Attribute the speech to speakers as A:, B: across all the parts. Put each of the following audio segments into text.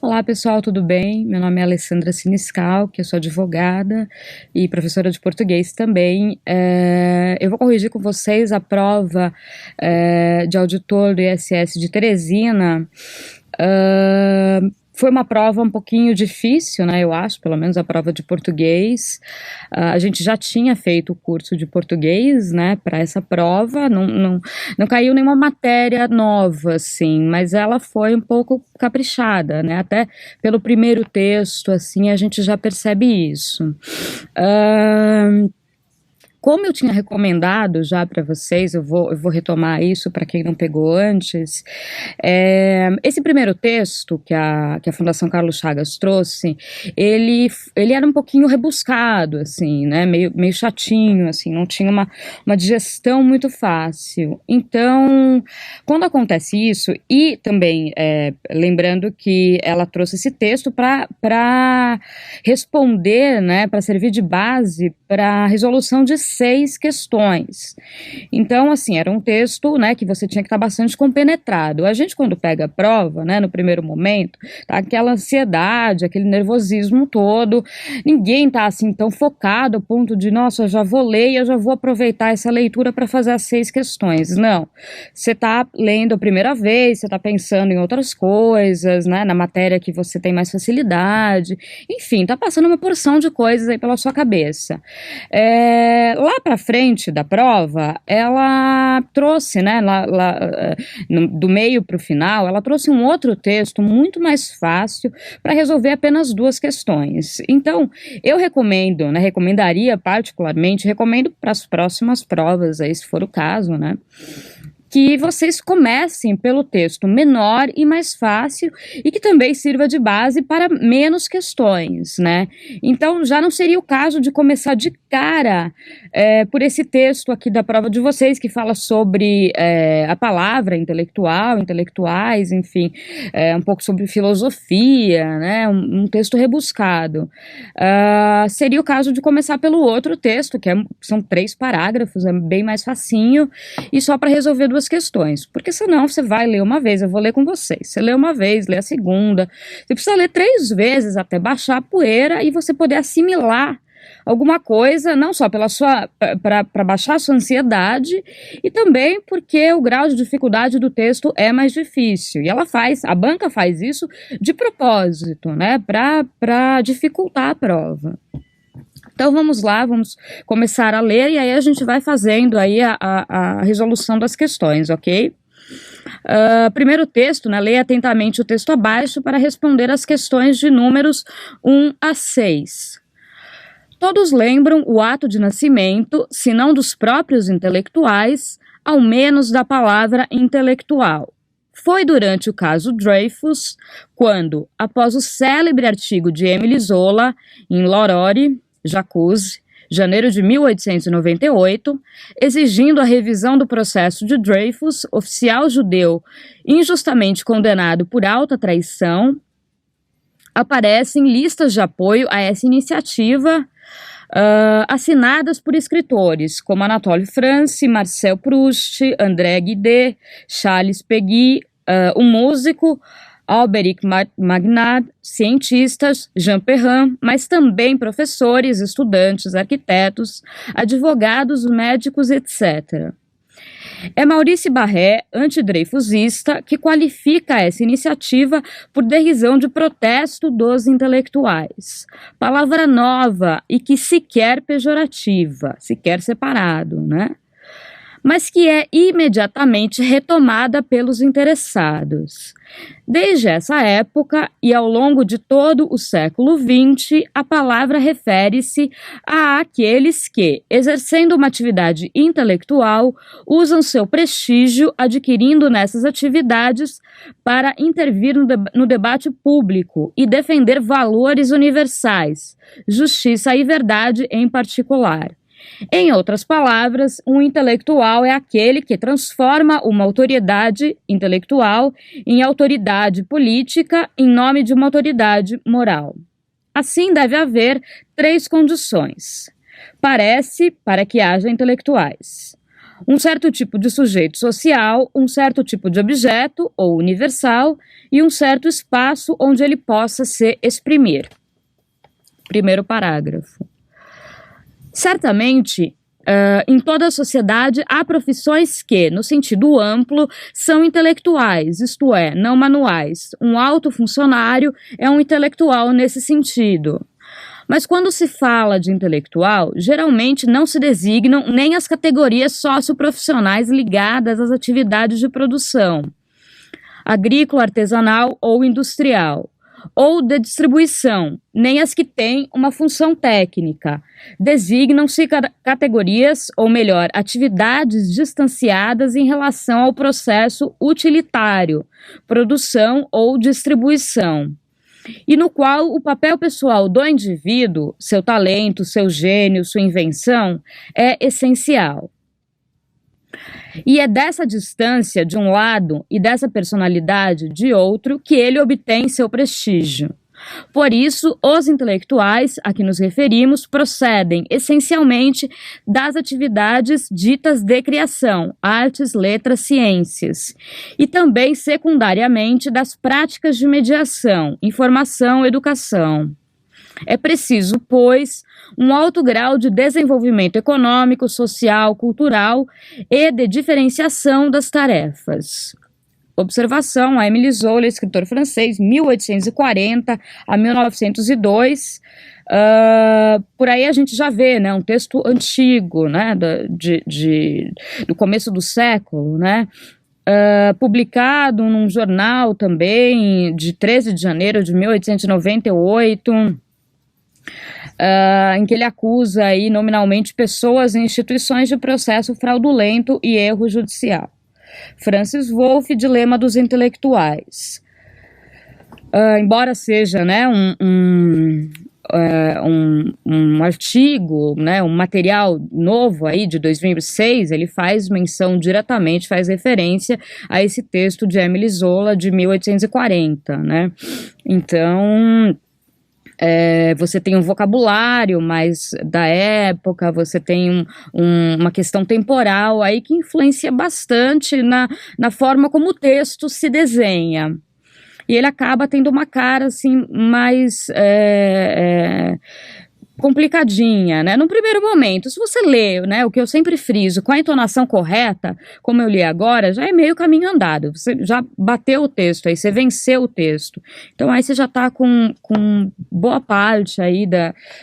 A: Olá pessoal, tudo bem? Meu nome é Alessandra Siniscal, que eu sou advogada e professora de português também. Eu vou corrigir com vocês a prova de auditor do ISS de Teresina. Foi uma prova um pouquinho difícil, né, eu acho, pelo menos a prova de português. A gente já tinha feito o curso de português, né, para essa prova, não caiu nenhuma matéria nova, assim, mas ela foi um pouco caprichada, né, até pelo primeiro texto, assim, a gente já percebe isso. Como eu tinha recomendado já para vocês, eu vou retomar isso para quem não pegou antes. Esse primeiro texto que a Fundação Carlos Chagas trouxe, ele era um pouquinho rebuscado, assim, né, meio chatinho, assim, não tinha uma digestão muito fácil. Então, quando acontece isso, e também lembrando que ela trouxe esse texto para responder, né, para servir de base para a resolução de 6 questões. Então, assim, era um texto, né, que você tinha que estar bastante compenetrado. A gente, quando pega a prova, né, no primeiro momento, tá aquela ansiedade, aquele nervosismo todo, ninguém tá, assim, tão focado ao ponto de, nossa, eu já vou ler e eu já vou aproveitar essa leitura para fazer as 6 questões. Não. Você tá lendo a primeira vez, você tá pensando em outras coisas, né, na matéria que você tem mais facilidade, enfim, tá passando uma porção de coisas aí pela sua cabeça. Lá para frente da prova, ela trouxe, né, do meio para o final, ela trouxe um outro texto muito mais fácil para resolver apenas 2 questões. Então, eu recomendo, né, recomendaria particularmente, recomendo para as próximas provas, aí, se for o caso, né, que vocês comecem pelo texto menor e mais fácil e que também sirva de base para menos questões, né? Então, já não seria o caso de começar de cara por esse texto aqui da prova de vocês, que fala sobre a palavra intelectual, intelectuais, enfim, um pouco sobre filosofia, né? Um texto rebuscado. Seria o caso de começar pelo outro texto, que são 3 parágrafos, é bem mais facinho, e só para resolver 2 questões, porque senão você vai ler uma vez, eu vou ler com vocês, você lê uma vez, lê a segunda, você precisa ler 3 vezes até baixar a poeira e você poder assimilar alguma coisa, não só para baixar a sua ansiedade, e também porque o grau de dificuldade do texto é mais difícil, e a banca faz isso de propósito, né, para dificultar a prova. Então vamos lá, vamos começar a ler e aí a gente vai fazendo aí a resolução das questões, ok? Primeiro texto, né, leia atentamente o texto abaixo para responder as questões de números 1 a 6. Todos lembram o ato de nascimento, se não dos próprios intelectuais, ao menos da palavra intelectual. Foi durante o caso Dreyfus, quando, após o célebre artigo de Émile Zola, em L'Aurore, Jacuzzi, janeiro de 1898, exigindo a revisão do processo de Dreyfus, oficial judeu injustamente condenado por alta traição, aparecem listas de apoio a essa iniciativa assinadas por escritores como Anatole France, Marcel Proust, André Gide, Charles Péguy, um músico, Alberic Magnat, cientistas, Jean Perrin, mas também professores, estudantes, arquitetos, advogados, médicos, etc. É Maurice Barré, antidreyfusista, que qualifica essa iniciativa por derrisão de protesto dos intelectuais. Palavra nova e que sequer pejorativa, sequer separado, né? Mas que é imediatamente retomada pelos interessados. Desde essa época e ao longo de todo o século XX, a palavra refere-se a aqueles que, exercendo uma atividade intelectual, usam seu prestígio adquirindo nessas atividades para intervir no debate público e defender valores universais, justiça e verdade em particular. Em outras palavras, um intelectual é aquele que transforma uma autoridade intelectual em autoridade política em nome de uma autoridade moral. Assim, deve haver 3 condições. Parece para que haja intelectuais. um certo tipo de sujeito social, um certo tipo de objeto ou universal e um certo espaço onde ele possa se exprimir. Primeiro parágrafo. Certamente, em toda a sociedade há profissões que, no sentido amplo, são intelectuais, isto é, não manuais. Um alto funcionário é um intelectual nesse sentido. Mas quando se fala de intelectual, geralmente não se designam nem as categorias socioprofissionais ligadas às atividades de produção, agrícola, artesanal ou industrial, ou de distribuição, nem as que têm uma função técnica. Designam-se categorias, ou melhor, atividades distanciadas em relação ao processo utilitário, produção ou distribuição, e no qual o papel pessoal do indivíduo, seu talento, seu gênio, sua invenção, é essencial. E é dessa distância de um lado e dessa personalidade de outro que ele obtém seu prestígio. Por isso, os intelectuais a que nos referimos procedem essencialmente das atividades ditas de criação, artes, letras, ciências, e também secundariamente das práticas de mediação, informação, educação. É preciso, pois, um alto grau de desenvolvimento econômico, social, cultural e de diferenciação das tarefas. Observação, a Émile Zola, escritor francês, 1840 a 1902. Por aí a gente já vê, né, um texto antigo, né, do começo do século, né, publicado num jornal também, de 13 de janeiro de 1898, em que ele acusa aí, nominalmente pessoas e instituições de processo fraudulento e erro judicial. Francis Wolff, Dilema dos Intelectuais. Embora seja, né, um artigo, né, um material novo aí de 2006, ele faz menção diretamente, faz referência a esse texto de Émile Zola de 1840, né? Então, você tem um vocabulário mais da época, você tem uma questão temporal aí que influencia bastante na forma como o texto se desenha. E ele acaba tendo uma cara assim mais complicadinha, né? No primeiro momento, se você lê, né, o que eu sempre friso, com a entonação correta, como eu li agora, já é meio caminho andado, você já bateu o texto, aí você venceu o texto, então aí você já está com boa parte aí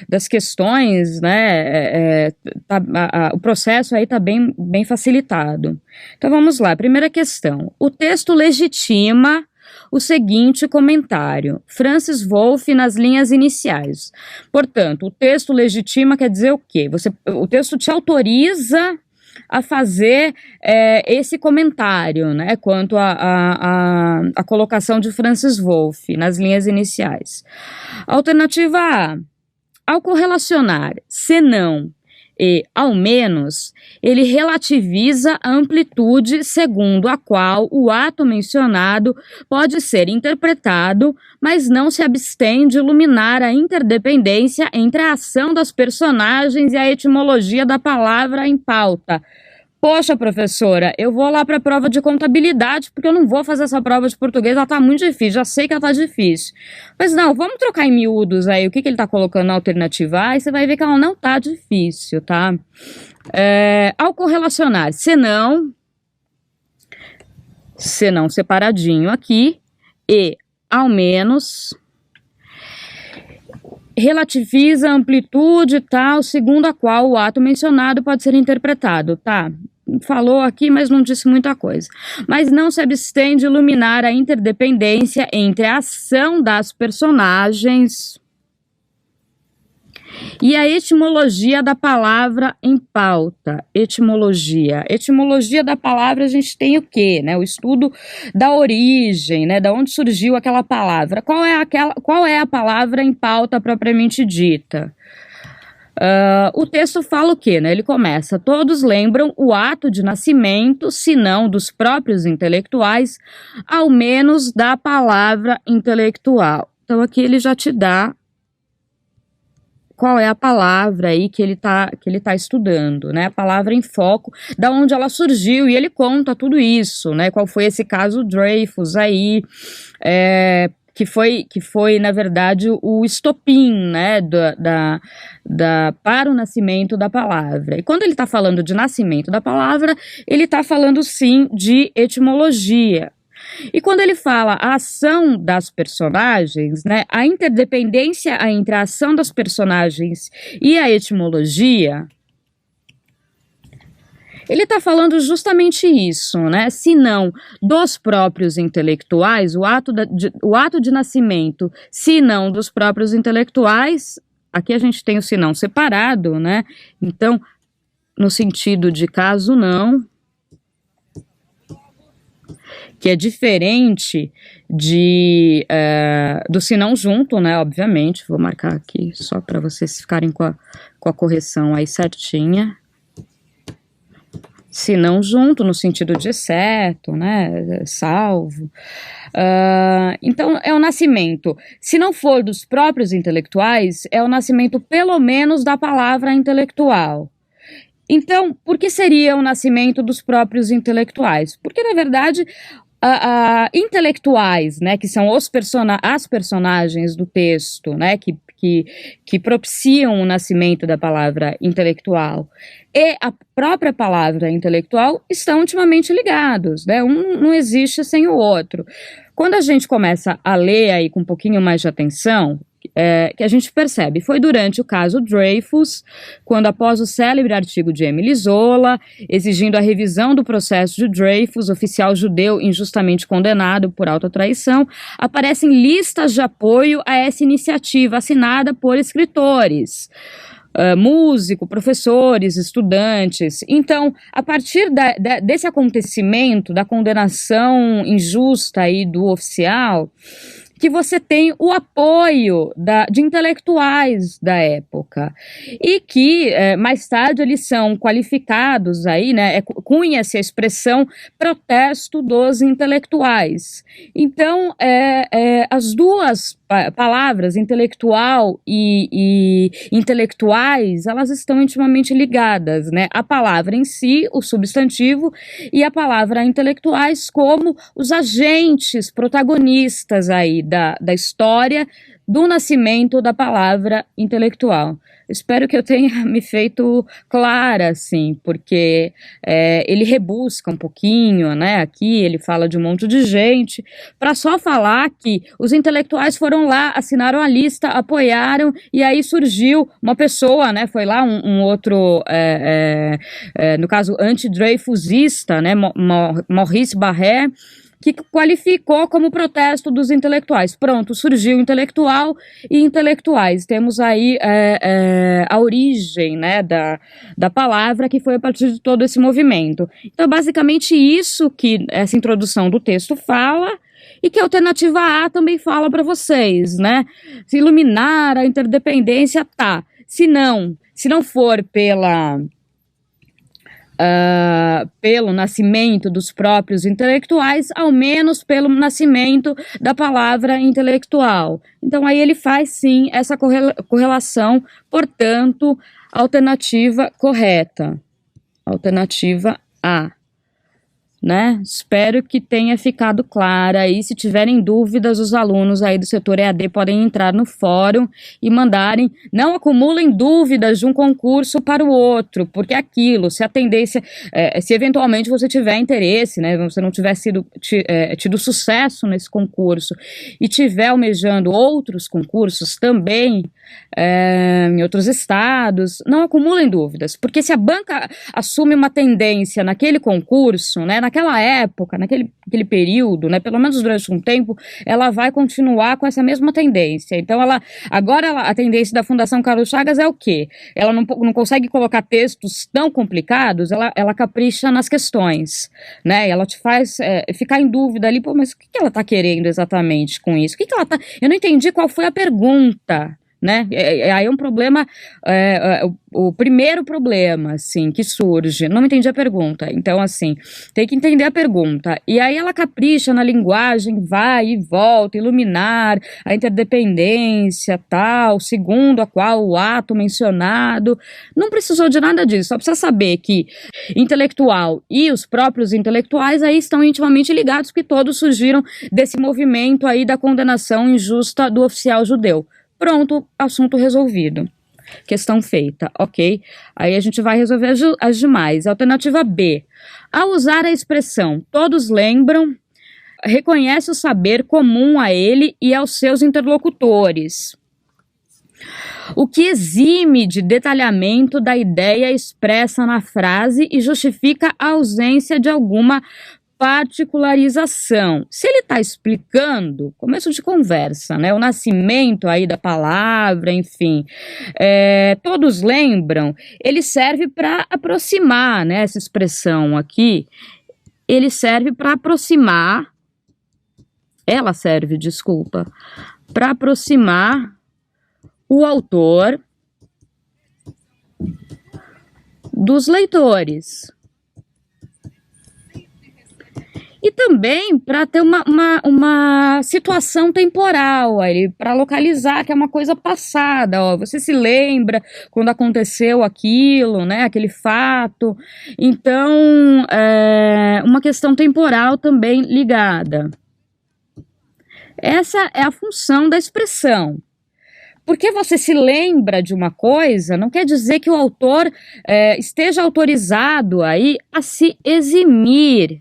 A: das questões, né, o processo aí está bem facilitado. Então vamos lá, primeira questão, o texto legitima o seguinte comentário, Francis Wolff nas linhas iniciais. Portanto, o texto legitima quer dizer o quê? O texto te autoriza a fazer esse comentário, né, quanto à colocação de Francis Wolff nas linhas iniciais. Alternativa A, ao correlacionar senão e, ao menos, ele relativiza a amplitude segundo a qual o ato mencionado pode ser interpretado, mas não se abstém de iluminar a interdependência entre a ação das personagens e a etimologia da palavra em pauta. Poxa, professora, eu vou lá para a prova de contabilidade porque eu não vou fazer essa prova de português, ela tá muito difícil, já sei que ela tá difícil. Mas não, vamos trocar em miúdos aí, o que ele tá colocando na alternativa A, e você vai ver que ela não tá difícil, tá? Ao correlacionar senão separadinho aqui, e ao menos relativiza a amplitude tal, segundo a qual o ato mencionado pode ser interpretado, tá? Falou aqui, mas não disse muita coisa. Mas não se abstém de iluminar a interdependência entre a ação das personagens e a etimologia da palavra em pauta. Etimologia da palavra, a gente tem o quê, né? O estudo da origem, né? Da onde surgiu aquela palavra. Qual é a palavra em pauta propriamente dita? O texto fala o quê, né? Ele começa, todos lembram o ato de nascimento, se não dos próprios intelectuais, ao menos da palavra intelectual. Então aqui ele já te dá qual é a palavra aí que ele tá estudando, né? A palavra em foco, da onde ela surgiu, e ele conta tudo isso, né? Qual foi esse caso Dreyfus aí, que foi, na verdade, o estopim, né, para o nascimento da palavra. E quando ele está falando de nascimento da palavra, ele está falando, sim, de etimologia. E quando ele fala a ação das personagens, né, a interdependência entre a ação das personagens e a etimologia, ele está falando justamente isso, né? Se não dos próprios intelectuais, o ato de nascimento, se não dos próprios intelectuais, aqui a gente tem o se não separado, né? Então, no sentido de caso não, que é diferente do se não junto, né? Obviamente, vou marcar aqui só para vocês ficarem com a correção aí certinha. Se não junto, no sentido de certo, né, salvo. Então, é o nascimento. Se não for dos próprios intelectuais, é o nascimento, pelo menos, da palavra intelectual. Então, por que seria o nascimento dos próprios intelectuais? Porque, na verdade, intelectuais, né, que são as personagens do texto, né, que propiciam o nascimento da palavra intelectual, e a própria palavra intelectual estão intimamente ligados, né? Um não existe sem o outro. Quando a gente começa a ler aí com um pouquinho mais de atenção, que a gente percebe, foi durante o caso Dreyfus, quando após o célebre artigo de Émile Zola, exigindo a revisão do processo de Dreyfus, oficial judeu injustamente condenado por alta traição, aparecem listas de apoio a essa iniciativa assinada por escritores, músico, professores, estudantes. Então, a partir desse acontecimento, da condenação injusta aí do oficial, que você tem o apoio de intelectuais da época, e que mais tarde eles são qualificados aí, né, cunha-se a expressão protesto dos intelectuais. Então, as duas palavras, intelectual e intelectuais, elas estão intimamente ligadas, né? A palavra em si, o substantivo, e a palavra intelectuais como os agentes protagonistas aí da história do nascimento da palavra intelectual. Espero que eu tenha me feito clara, assim, porque ele rebusca um pouquinho, né? Aqui ele fala de um monte de gente, para só falar que os intelectuais foram lá, assinaram a lista, apoiaram, e aí surgiu uma pessoa, né? Foi lá um outro, no caso, anti-Dreyfusista, né? Maurice Barré, que qualificou como protesto dos intelectuais. Pronto, surgiu intelectual e intelectuais. Temos aí a origem, né, da palavra, que foi a partir de todo esse movimento. Então, basicamente isso que essa introdução do texto fala, e que a alternativa A também fala para vocês, né? Se iluminar a interdependência, tá. Se não for pelo nascimento dos próprios intelectuais, ao menos pelo nascimento da palavra intelectual. Então aí ele faz sim essa correlação, portanto, alternativa correta. Alternativa A. Né? Espero que tenha ficado clara, e se tiverem dúvidas, os alunos aí do setor EAD podem entrar no fórum e mandarem. Não acumulem dúvidas de um concurso para o outro, porque aquilo, se a tendência, se eventualmente você tiver interesse, né, você não tiver tido sucesso nesse concurso e tiver almejando outros concursos também, em outros estados, não acumulem dúvidas, porque se a banca assume uma tendência naquele concurso, né, naquela época, naquele período, né, pelo menos durante um tempo, ela vai continuar com essa mesma tendência. Então, a tendência da Fundação Carlos Chagas é o quê? Ela não consegue colocar textos tão complicados, ela capricha nas questões, né, ela te faz ficar em dúvida ali, pô, mas o que ela está querendo exatamente com isso? Eu não entendi qual foi a pergunta né? Aí é um problema, o primeiro problema, assim, que surge, não entendi a pergunta, então, assim, tem que entender a pergunta, e aí ela capricha na linguagem, vai e volta, iluminar, a interdependência, tal, segundo a qual o ato mencionado, não precisou de nada disso, só precisa saber que intelectual e os próprios intelectuais aí estão intimamente ligados, porque todos surgiram desse movimento aí da condenação injusta do oficial judeu. Pronto, assunto resolvido. Questão feita, ok? Aí a gente vai resolver as demais. Alternativa B. Ao usar a expressão todos lembram, reconhece o saber comum a ele e aos seus interlocutores, o que exime de detalhamento da ideia expressa na frase e justifica a ausência de alguma particularização. Se ele está explicando, começo de conversa, né, o nascimento aí da palavra, enfim, todos lembram, ele serve para aproximar, né, essa expressão aqui, ele serve para aproximar, ela serve, desculpa, para aproximar o autor dos leitores. E também para ter uma situação temporal, para localizar que é uma coisa passada, ó, você se lembra quando aconteceu aquilo, né, aquele fato. Então, uma questão temporal também ligada. Essa é a função da expressão. Porque você se lembra de uma coisa, não quer dizer que o autor esteja autorizado aí a se eximir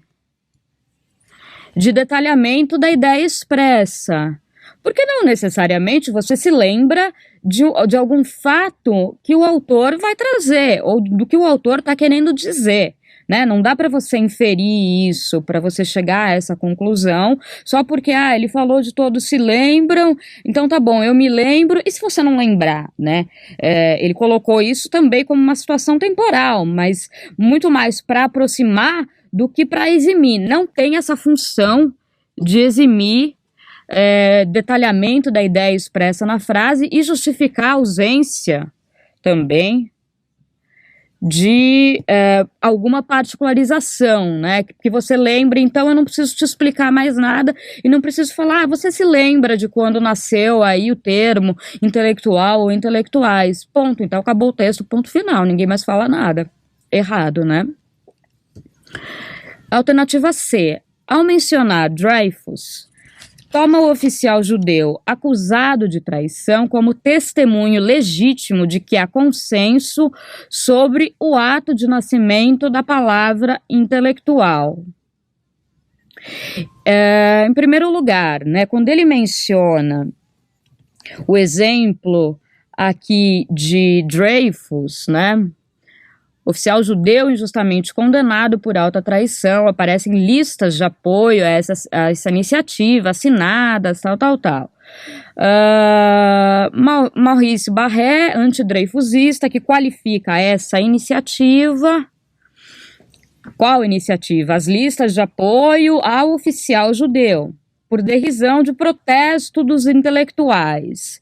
A: de detalhamento da ideia expressa. Porque não necessariamente você se lembra de algum fato que o autor vai trazer, ou do que o autor está querendo dizer. Né? Não dá para você inferir isso, para você chegar a essa conclusão, só porque ele falou de todos se lembram, então tá bom, eu me lembro, e se você não lembrar, né? Ele colocou isso também como uma situação temporal, mas muito mais para aproximar do que para eximir. Não tem essa função de eximir detalhamento da ideia expressa na frase e justificar a ausência também de alguma particularização, né, que você lembre, então eu não preciso te explicar mais nada e não preciso falar, você se lembra de quando nasceu aí o termo intelectual ou intelectuais, ponto, então acabou o texto, ponto final, ninguém mais fala nada, errado, né? Alternativa C, ao mencionar Dreyfus, toma o oficial judeu acusado de traição como testemunho legítimo de que há consenso sobre o ato de nascimento da palavra intelectual. Em primeiro lugar, né, quando ele menciona o exemplo aqui de Dreyfus, né, oficial judeu injustamente condenado por alta traição, aparecem listas de apoio a essa iniciativa, assinadas, tal. Maurice Barré, antidreyfusista, que qualifica essa iniciativa. Qual iniciativa? As listas de apoio ao oficial judeu, por derisão de protesto dos intelectuais.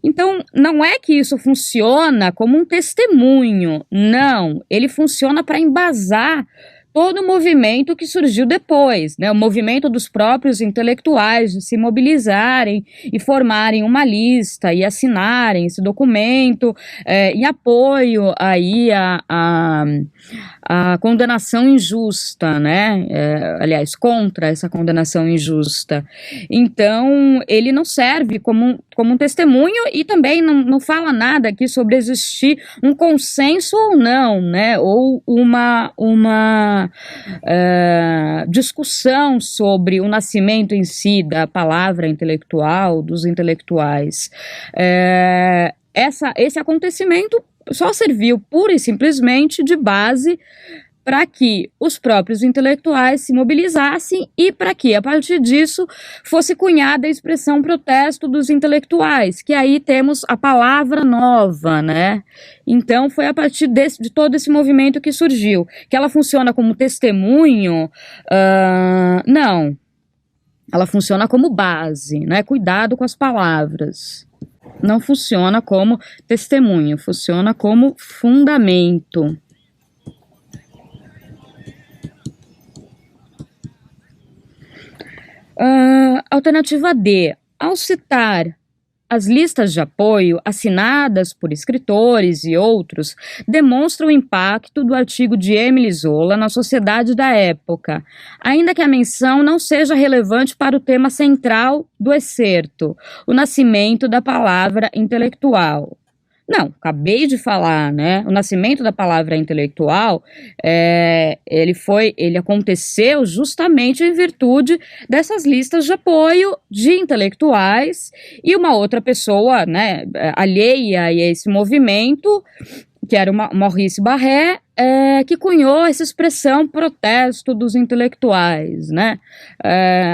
A: Então, não é que isso funciona como um testemunho, não, ele funciona para embasar todo o movimento que surgiu depois, né? O movimento dos próprios intelectuais de se mobilizarem e formarem uma lista e assinarem esse documento em apoio aí a condenação injusta, né? Aliás, contra essa condenação injusta. Então, ele não serve como um testemunho e também não fala nada aqui sobre existir um consenso ou não, né? Ou uma discussão sobre o nascimento em si da palavra intelectual, dos intelectuais. Esse acontecimento só serviu pura e simplesmente de base para que os próprios intelectuais se mobilizassem e para que, a partir disso, fosse cunhada a expressão protesto dos intelectuais, que aí temos a palavra nova, né? Então, foi a partir de todo esse movimento que surgiu. Que ela funciona como testemunho? Não. Ela funciona como base, né? Cuidado com as palavras. Não funciona como testemunho, funciona como fundamento. Alternativa D. Ao citar as listas de apoio assinadas por escritores e outros demonstram o impacto do artigo de Émile Zola na sociedade da época, ainda que a menção não seja relevante para o tema central do excerto, o nascimento da palavra intelectual. Não, acabei de falar, né? O nascimento da palavra intelectual, ele aconteceu justamente em virtude dessas listas de apoio de intelectuais e uma outra pessoa, né, alheia a esse movimento, que era o Maurice Barrès, que cunhou essa expressão protesto dos intelectuais, né?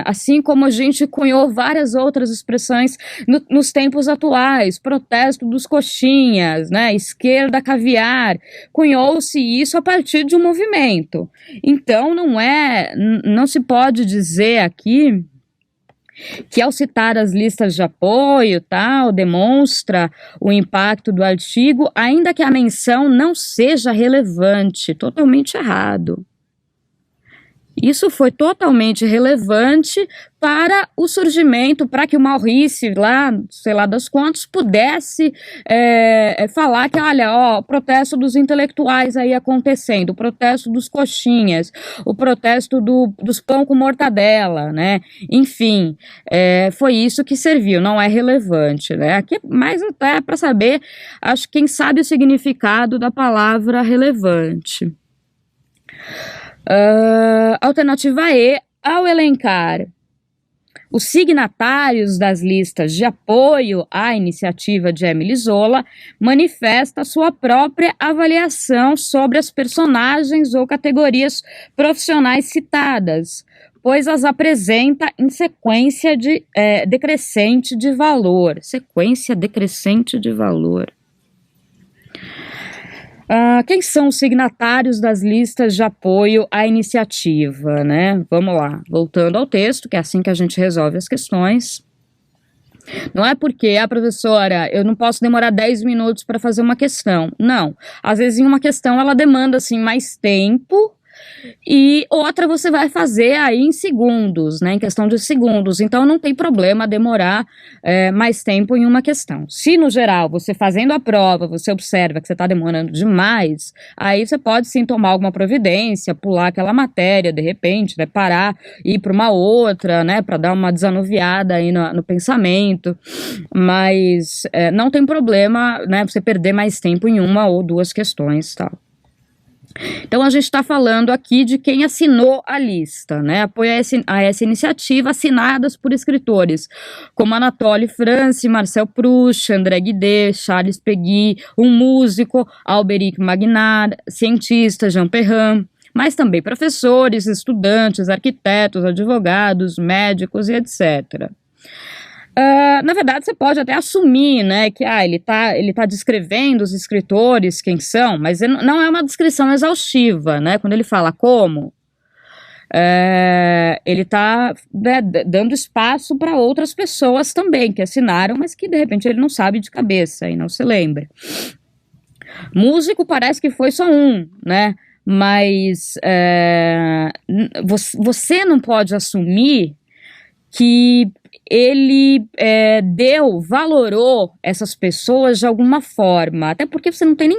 A: Assim como a gente cunhou várias outras expressões nos tempos atuais, protesto dos coxinhas, né? Esquerda caviar, cunhou-se isso a partir de um movimento. Então não se pode dizer aqui que ao citar as listas de apoio, tal, demonstra o impacto do artigo, ainda que a menção não seja relevante, totalmente errado. Isso foi totalmente relevante para o surgimento, para que o Maurice, lá, sei lá das quantas, pudesse falar que, olha, ó, o protesto dos intelectuais aí acontecendo, o protesto dos coxinhas, o protesto dos pão com mortadela, né? Enfim, foi isso que serviu, não é relevante, né? Aqui, mais até para saber, acho que quem sabe o significado da palavra relevante. Alternativa E, ao elencar os signatários das listas de apoio à iniciativa de Émile Zola, manifesta sua própria avaliação sobre as personagens ou categorias profissionais citadas, pois as apresenta em sequência decrescente de valor. Sequência decrescente de valor. Quem são os signatários das listas de apoio à iniciativa, né? Vamos lá, voltando ao texto, que é assim que a gente resolve as questões. Não é porque a professora, eu não posso demorar 10 minutos para fazer uma questão. Não, às vezes em uma questão ela demanda assim mais tempo, e outra você vai fazer aí em segundos, né, em questão de segundos, então não tem problema demorar mais tempo em uma questão. Se no geral você fazendo a prova, você observa que você está demorando demais, aí você pode sim tomar alguma providência, pular aquela matéria de repente, né, parar, ir para uma outra, né, para dar uma desanuviada aí no pensamento, mas não tem problema, né, você perder mais tempo em uma ou duas questões, tal. Então, a gente está falando aqui de quem assinou a lista, né? Apoio a essa iniciativa, assinadas por escritores como Anatole France, Marcel Proust, André Guidé, Charles Péguy, um músico, Alberic Magnard, cientista, Jean Perrin, mas também professores, estudantes, arquitetos, advogados, médicos e etc. Na verdade, você pode até assumir, né, que ele tá descrevendo os escritores, quem são, mas não é uma descrição exaustiva, né, quando ele fala como, ele está, né, dando espaço para outras pessoas também, que assinaram, mas que de repente ele não sabe de cabeça e não se lembra. Músico parece que foi só um, né, mas você não pode assumir que ele valorou essas pessoas de alguma forma, até porque você não tem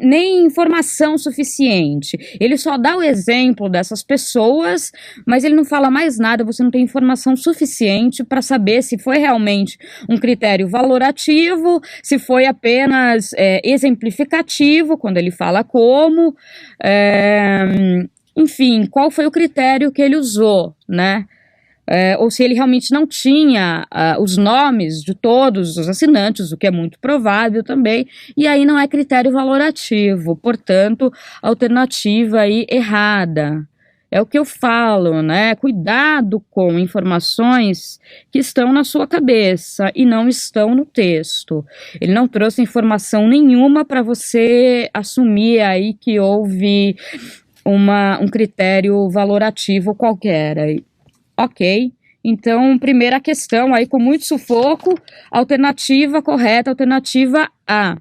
A: nem informação suficiente. Ele só dá o exemplo dessas pessoas, mas ele não fala mais nada, você não tem informação suficiente para saber se foi realmente um critério valorativo, se foi apenas exemplificativo, quando ele fala como, enfim, qual foi o critério que ele usou, né? Ou se ele realmente não tinha os nomes de todos os assinantes, o que é muito provável também, e aí não é critério valorativo, portanto, alternativa aí errada. É o que eu falo, né? Cuidado com informações que estão na sua cabeça e não estão no texto. Ele não trouxe informação nenhuma para você assumir aí que houve um critério valorativo qualquer aí. Ok, Então, primeira questão aí com muito sufoco, alternativa correta, alternativa A.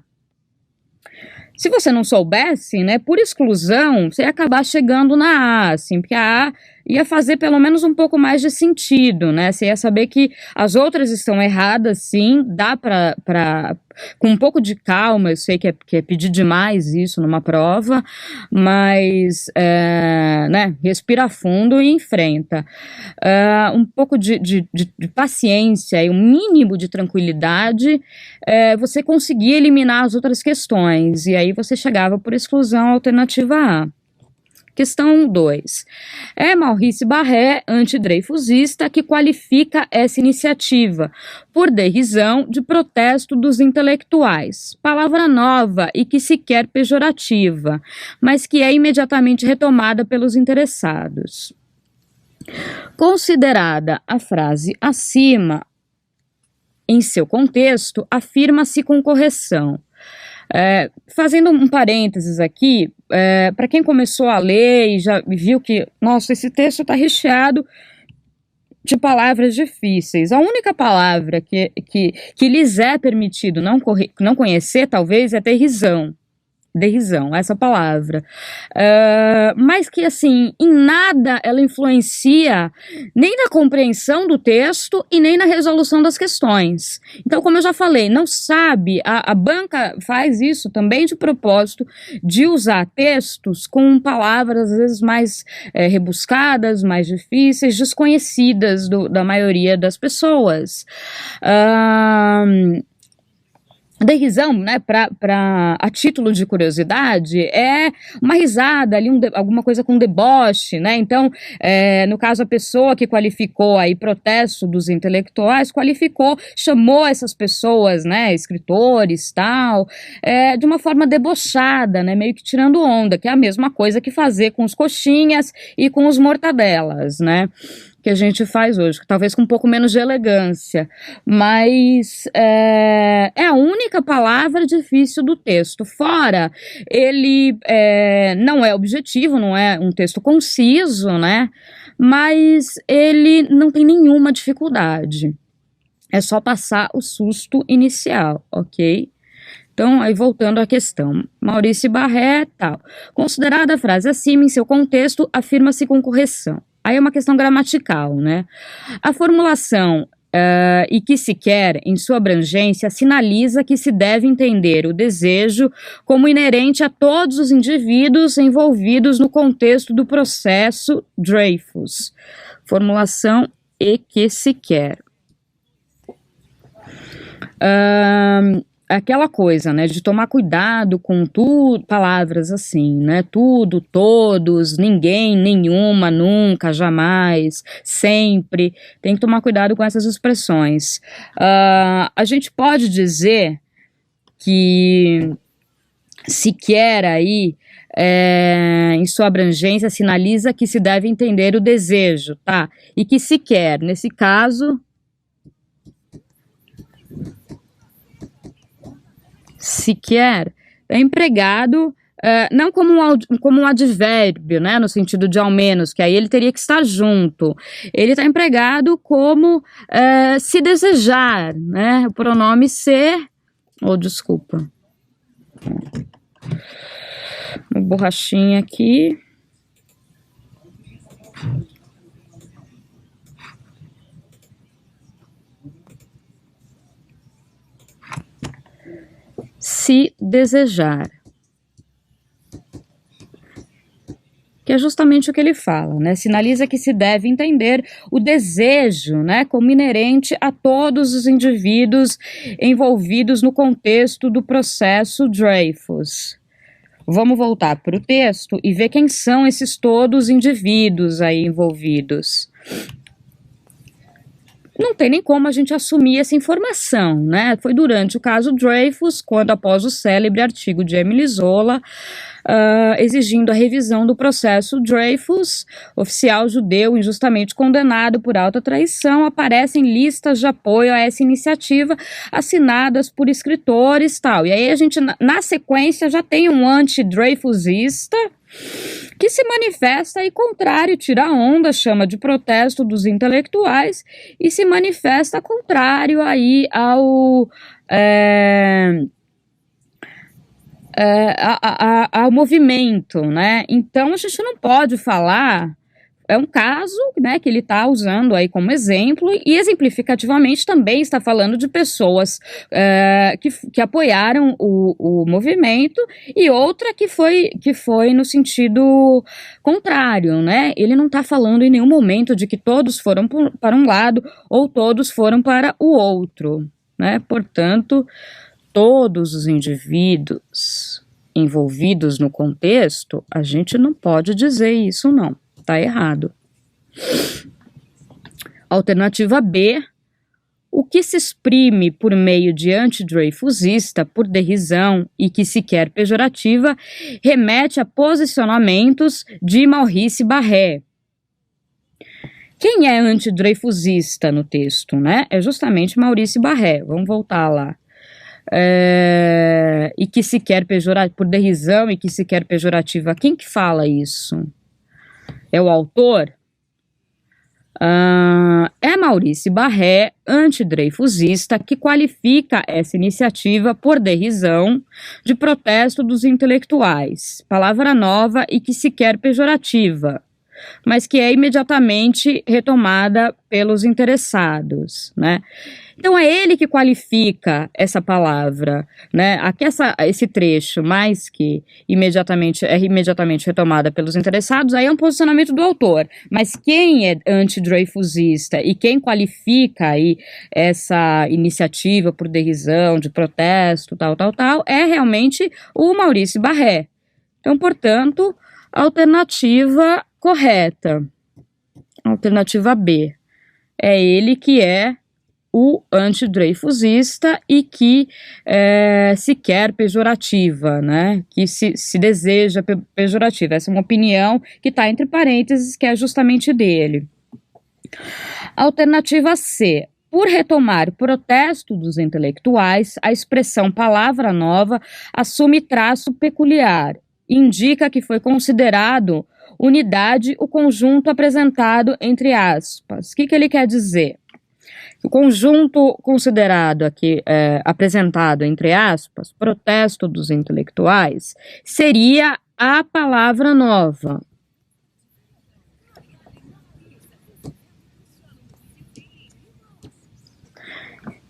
A: Se você não soubesse, né, por exclusão, você ia acabar chegando na A, assim, porque a A ia fazer pelo menos um pouco mais de sentido, né? Você ia saber que as outras estão erradas, sim, dá com um pouco de calma, eu sei que é pedir demais isso numa prova, mas, né, respira fundo e enfrenta. Um pouco de paciência e um mínimo de tranquilidade, você conseguia eliminar as outras questões, e aí você chegava por exclusão à alternativa A. Questão 2. É Maurice Barré, antidreyfusista, que qualifica essa iniciativa por derrisão de protesto dos intelectuais. Palavra nova e que sequer pejorativa, mas que é imediatamente retomada pelos interessados. Considerada a frase acima, em seu contexto, afirma-se com correção. Fazendo um parênteses aqui, para quem começou a ler e já viu que, nossa, esse texto está recheado de palavras difíceis. A única palavra que lhes é permitido não conhecer, talvez, é derrisão. Derrisão, essa palavra. Mas que, assim, em nada ela influencia nem na compreensão do texto e nem na resolução das questões. Então, como eu já falei, não sabe, a banca faz isso também de propósito, de usar textos com palavras, às vezes, mais rebuscadas, mais difíceis, desconhecidas da maioria das pessoas. Derrisão, né, a título de curiosidade, é uma risada ali, alguma coisa com deboche, né? Então, no caso, a pessoa que qualificou aí protesto dos intelectuais, chamou essas pessoas, né, escritores, tal, de uma forma debochada, né, meio que tirando onda, que é a mesma coisa que fazer com os coxinhas e com os mortadelas, né? Que a gente faz hoje, talvez com um pouco menos de elegância, mas é a única palavra difícil do texto. Fora, ele não é objetivo, não é um texto conciso, né? Mas ele não tem nenhuma dificuldade. É só passar o susto inicial, ok? Então, aí voltando à questão, Maurice Barré, tal. Considerada a frase acima, em seu contexto, afirma-se com correção. Aí é uma questão gramatical, né? A formulação e que se quer, em sua abrangência, sinaliza que se deve entender o desejo como inerente a todos os indivíduos envolvidos no contexto do processo Dreyfus. Formulação e que se quer. Aquela coisa, né, de tomar cuidado com tudo, palavras assim, né, tudo, todos, ninguém, nenhuma, nunca, jamais, sempre, tem que tomar cuidado com essas expressões. A gente pode dizer que sequer aí, em sua abrangência, sinaliza que se deve entender o desejo, tá? E que sequer, nesse caso, sequer é empregado não como um advérbio, né, no sentido de ao menos, que aí ele teria que estar junto. Ele está empregado como se desejar, né, o pronome ser, desculpa, uma borrachinha aqui. Se desejar, que é justamente o que ele fala, né? Sinaliza que se deve entender o desejo, né, como inerente a todos os indivíduos envolvidos no contexto do processo Dreyfus. Vamos voltar para o texto e ver quem são esses todos os indivíduos aí envolvidos. Não tem nem como a gente assumir essa informação, né? Foi durante o caso Dreyfus, quando após o célebre artigo de Émile Zola, exigindo a revisão do processo Dreyfus, oficial judeu injustamente condenado por alta traição, aparecem listas de apoio a essa iniciativa assinadas por escritores, tal. E aí a gente, na sequência, já tem um anti-Dreyfusista, que se manifesta aí contrário, tira a onda, chama de protesto dos intelectuais e se manifesta contrário aí ao movimento, né? Então a gente não pode falar. É um caso, né, que ele está usando aí como exemplo e exemplificativamente também está falando de pessoas que apoiaram o movimento e outra que foi no sentido contrário, né? Ele não está falando em nenhum momento de que todos foram para um lado ou todos foram para o outro, né? Portanto, todos os indivíduos envolvidos no contexto, a gente não pode dizer isso, não. Está errado. Alternativa B. O que se exprime por meio de antidreyfusista, por derrisão e que se quer pejorativa, remete a posicionamentos de Maurice Barré. Quem é antidreyfusista no texto, né? É justamente Maurice Barré. Vamos voltar lá. E que se quer pejorativa, por derrisão e que se quer pejorativa. Quem que fala isso? É o autor? É Maurice Barré, antidreyfusista, que qualifica essa iniciativa por derrisão de protesto dos intelectuais, palavra nova e que se quer pejorativa, mas que é imediatamente retomada pelos interessados, né? Então é ele que qualifica essa palavra, né? Aqui esse trecho, mais que imediatamente retomada pelos interessados, aí é um posicionamento do autor. Mas quem é antidreyfusista e quem qualifica aí essa iniciativa por derrisão, de protesto, tal, é realmente o Maurice Barré. Então, portanto, alternativa correta. Alternativa B. É ele que é o antidreyfusista e que se quer pejorativa, né? Que se deseja pejorativa. Essa é uma opinião que está entre parênteses, que é justamente dele. Alternativa C. Por retomar protesto dos intelectuais, a expressão palavra nova assume traço peculiar. Indica que foi considerado unidade o conjunto apresentado entre aspas. O que ele quer dizer? O conjunto considerado aqui, apresentado entre aspas, protesto dos intelectuais, seria a palavra nova.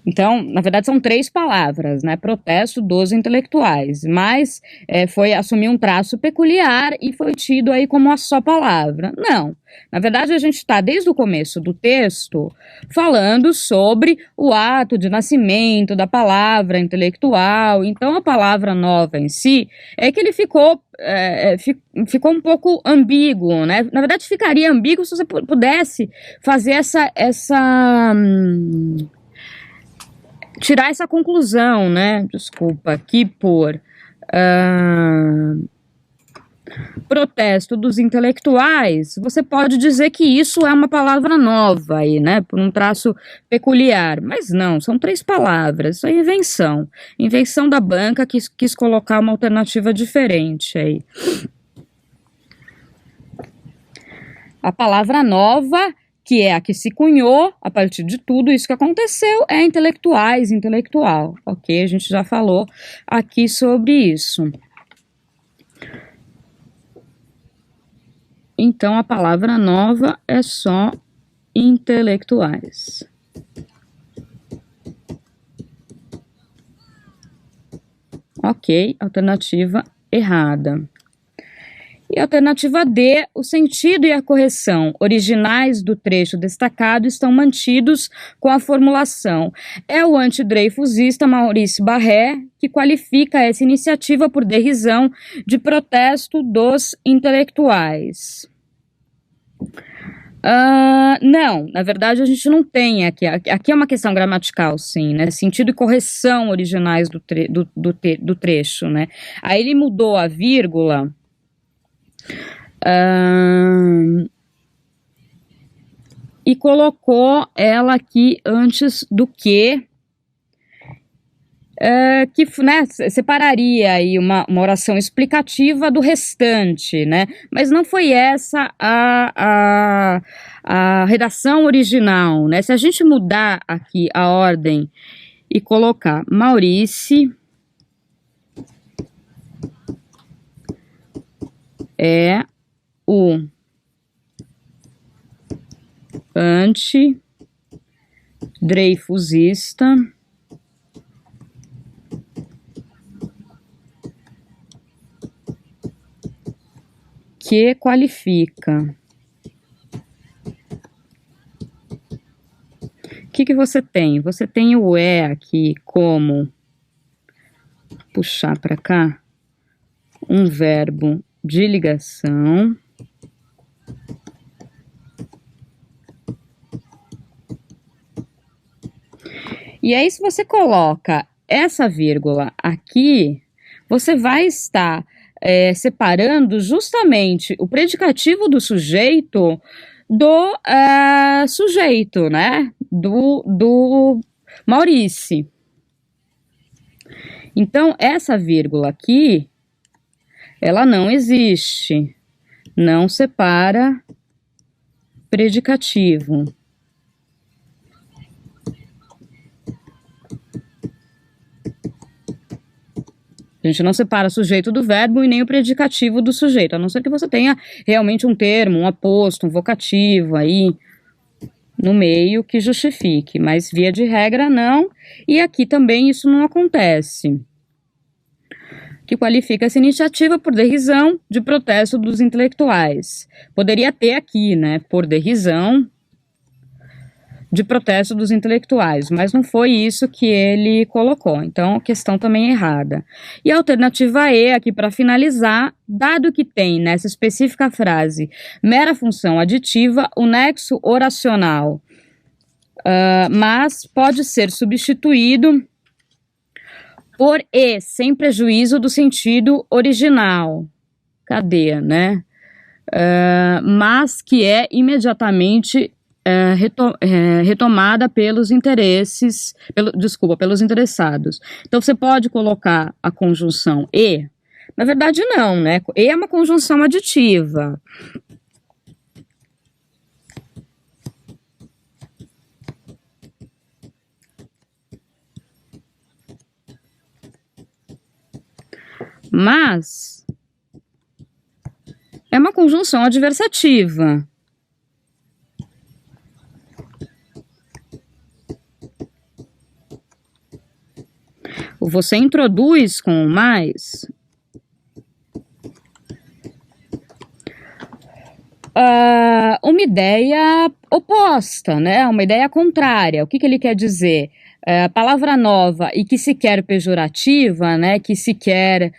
A: Então, na verdade, são 3 palavras, né? Protesto dos intelectuais, mas foi assumir um traço peculiar e foi tido aí como uma só palavra. Não. Na verdade, a gente está, desde o começo do texto, falando sobre o ato de nascimento da palavra intelectual. Então, a palavra nova em si é que ele ficou um pouco ambíguo, né? Na verdade, ficaria ambíguo se você pudesse fazer tirar essa conclusão, né? Desculpa, aqui por protesto dos intelectuais, você pode dizer que isso é uma palavra nova aí, né? Por um traço peculiar. Mas não, são 3 palavras. Isso é invenção. Invenção da banca que quis colocar uma alternativa diferente aí. A palavra nova, que é a que se cunhou a partir de tudo isso que aconteceu, é intelectuais, intelectual, ok? A gente já falou aqui sobre isso. Então, a palavra nova é só intelectuais. Ok, alternativa errada. E alternativa D, o sentido e a correção originais do trecho destacado estão mantidos com a formulação. É o antidreyfusista Maurice Barré que qualifica essa iniciativa por derrisão de protesto dos intelectuais. Não, na verdade a gente não tem aqui é uma questão gramatical, sim, né? Sentido e correção originais do trecho, né? Aí ele mudou a vírgula. E colocou ela aqui antes do que, que, né, separaria aí uma oração explicativa do restante, né? Mas não foi essa a redação original, né? Se a gente mudar aqui a ordem e colocar Maurice é o anti-dreyfusista que qualifica. O que você tem? Você tem o é aqui como, puxar para cá, um verbo de ligação. E aí, se você coloca essa vírgula aqui, você vai estar separando justamente o predicativo do sujeito do sujeito, né? Do Maurice. Então, essa vírgula aqui, ela não existe. Não separa predicativo. A gente não separa sujeito do verbo e nem o predicativo do sujeito, a não ser que você tenha realmente um termo, um aposto, um vocativo aí no meio que justifique, mas via de regra não, e aqui também isso não acontece. Que qualifica essa iniciativa por derrisão de protesto dos intelectuais. Poderia ter aqui, né, por derrisão de protesto dos intelectuais, mas não foi isso que ele colocou, então a questão também é errada. E a alternativa E, aqui para finalizar, dado que tem nessa específica frase mera função aditiva, o nexo oracional, mas pode ser substituído por E, sem prejuízo do sentido original. Cadê, né? Mas que é imediatamente retomada pelos interesses, pelos interessados. Então você pode colocar a conjunção e, na verdade não, né? E é uma conjunção aditiva. Mas é uma conjunção adversativa. Você introduz com o mais uma ideia oposta, né? Uma ideia contrária. O que ele quer dizer? A palavra nova e que se quer pejorativa, né? Que se quer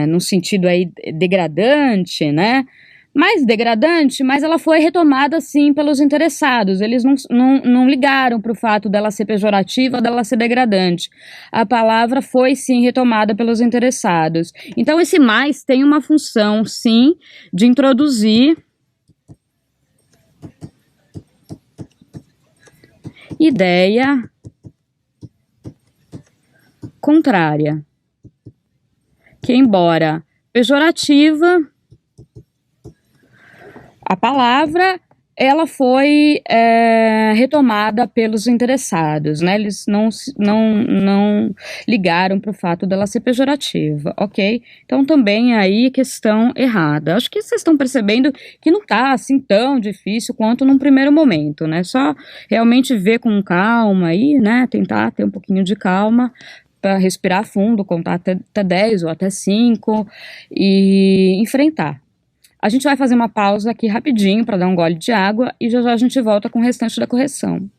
A: num sentido aí degradante, né? Mais degradante, mas ela foi retomada sim pelos interessados. Eles não ligaram para o fato dela ser pejorativa, dela ser degradante. A palavra foi sim retomada pelos interessados. Então esse mais tem uma função sim de introduzir ideia contrária, que embora pejorativa, a palavra, ela foi retomada pelos interessados, né? Eles não ligaram para o fato dela ser pejorativa, ok? Então também aí questão errada. Acho que vocês estão percebendo que não está assim tão difícil quanto num primeiro momento, né? Só realmente ver com calma aí, né? Tentar ter um pouquinho de calma para respirar fundo, contar até 10 ou até 5 e enfrentar. A gente vai fazer uma pausa aqui rapidinho para dar um gole de água e já já a gente volta com o restante da correção.